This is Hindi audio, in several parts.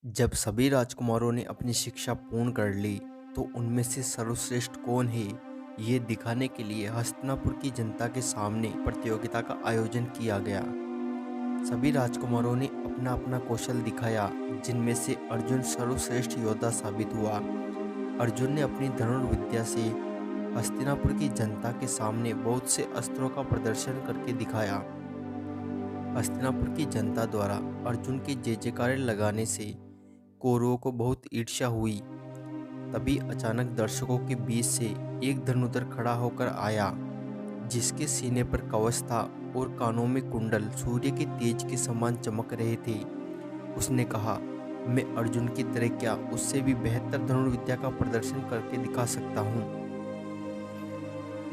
जब सभी राजकुमारों ने अपनी शिक्षा पूर्ण कर ली, तो उनमें से सर्वश्रेष्ठ कौन है, ये दिखाने के लिए हस्तिनापुर की जनता के सामने प्रतियोगिता का आयोजन किया गया। सभी राजकुमारों ने अपना अपना कौशल दिखाया, जिनमें से अर्जुन सर्वश्रेष्ठ योद्धा साबित हुआ। अर्जुन ने अपनी धनुर्विद्या से हस्तिनापुर की जनता के सामने बहुत से अस्त्रों का प्रदर्शन करके दिखाया। हस्तिनापुर की जनता द्वारा अर्जुन के जय जयकारे लगाने से कौरवों को बहुत ईर्ष्या हुई। तभी अचानक दर्शकों के बीच से एक धनुधर खड़ा होकर आया, जिसके सीने पर कवच था और कानों में कुंडल सूर्य के तेज के समान चमक रहे थे। उसने कहा, मैं अर्जुन की तरह क्या उससे भी बेहतर धनुर्विद्या का प्रदर्शन करके दिखा सकता हूँ।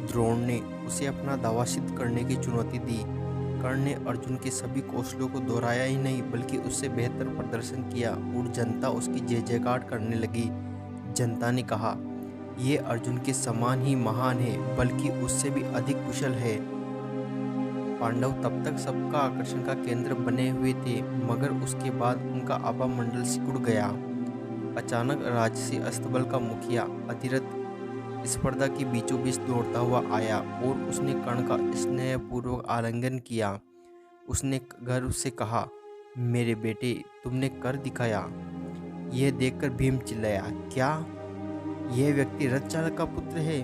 द्रोण ने उसे अपना दावा सिद्ध करने की चुनौती दी। कर्ण ने अर्जुन के सभी कौशलों को दोहराया ही नहीं, बल्कि उससे बेहतर प्रदर्शन किया और जनता उसकी जय जयकार करने लगी। जनता ने कहा, ये अर्जुन के समान ही महान है, बल्कि उससे भी अधिक कुशल है। पांडव तब तक सबका आकर्षण का केंद्र बने हुए थे, मगर उसके बाद उनका आभा मंडल सिकुड़ गया। अचानक राजसी अस्तबल का मुखिया अधिरथ स्पर्धा के बीचों बीच दौड़ता हुआ आया और उसने कर्ण का स्नेहपूर्वक आलिंगन किया। उसने गर्व से कहा, मेरे बेटे, तुमने कर दिखाया। यह देखकर भीम चिल्लाया, क्या यह व्यक्ति रथ चालक का पुत्र है?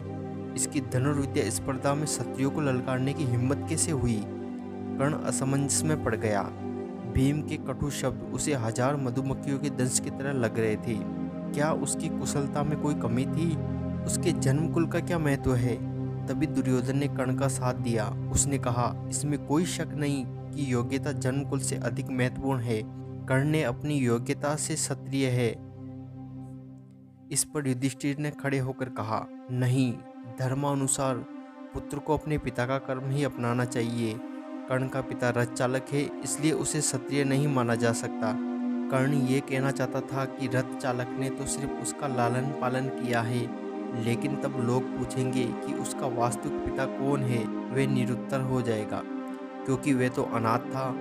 इसकी धनुर्विद्या स्पर्धा में क्षत्रियों को ललकारने की हिम्मत कैसे हुई? कर्ण असमंजस में पड़ गया। भीम के कटु शब्द उसे हजार मधुमक्खियों के दंश की तरह लग रहे थे। क्या उसकी कुशलता में कोई कमी थी? उसके जन्म कुल का क्या महत्व है? तभी दुर्योधन ने कर्ण का साथ दिया। उसने कहा, इसमें कोई शक नहीं कि योग्यता जन्म कुल से अधिक महत्वपूर्ण है। कर्ण ने अपनी योग्यता से क्षत्रिय है। इस पर युधिष्ठिर ने खड़े होकर कहा, नहीं, धर्मानुसार पुत्र को अपने पिता का कर्म ही अपनाना चाहिए। कर्ण का पिता रथ चालक है, इसलिए उसे क्षत्रिय नहीं माना जा सकता। कर्ण ये कहना चाहता था कि रथ चालक ने तो सिर्फ उसका लालन पालन किया है, लेकिन तब लोग पूछेंगे कि उसका वास्तविक पिता कौन है, वह निरुत्तर हो जाएगा, क्योंकि वह तो अनाथ था।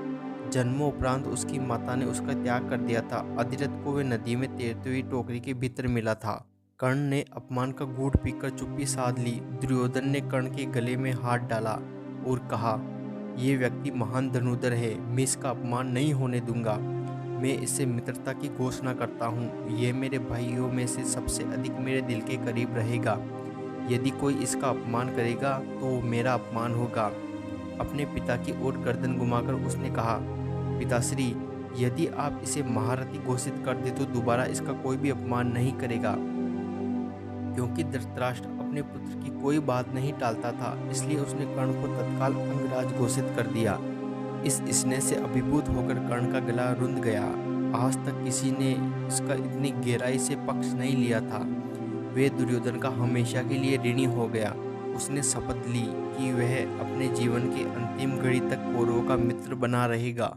जन्मोपरांत उसकी माता ने उसका त्याग कर दिया था। अधिरथ को वह नदी में तैरती हुई टोकरी के भीतर मिला था। कर्ण ने अपमान का घूंट पीकर चुप्पी साध ली। दुर्योधन ने कर्ण के गले में हाथ डाला और कहा, यह व्यक्ति महान धनुर्धर है, मैं इसका अपमान नहीं होने दूंगा। मैं इससे मित्रता की घोषणा करता हूँ। यह मेरे भाइयों में से सबसे अधिक मेरे दिल के करीब रहेगा। यदि कोई इसका अपमान करेगा तो वो मेरा अपमान होगा। अपने पिता की ओर गर्दन घुमाकर उसने कहा, पिताश्री, यदि आप इसे महारथी घोषित कर दे तो दोबारा इसका कोई भी अपमान नहीं करेगा। क्योंकि धृतराष्ट्र अपने पुत्र की कोई बात नहीं टालता था, इसलिए उसने कर्ण को तत्काल अंगराज घोषित कर दिया। इस स्नेह से अभिभूत होकर कर्ण का गला रुंध गया। आज तक किसी ने इसका इतनी गहराई से पक्ष नहीं लिया था। वे दुर्योधन का हमेशा के लिए ऋणी हो गया। उसने शपथ ली कि वह अपने जीवन के अंतिम घड़ी तक कौरवों का मित्र बना रहेगा।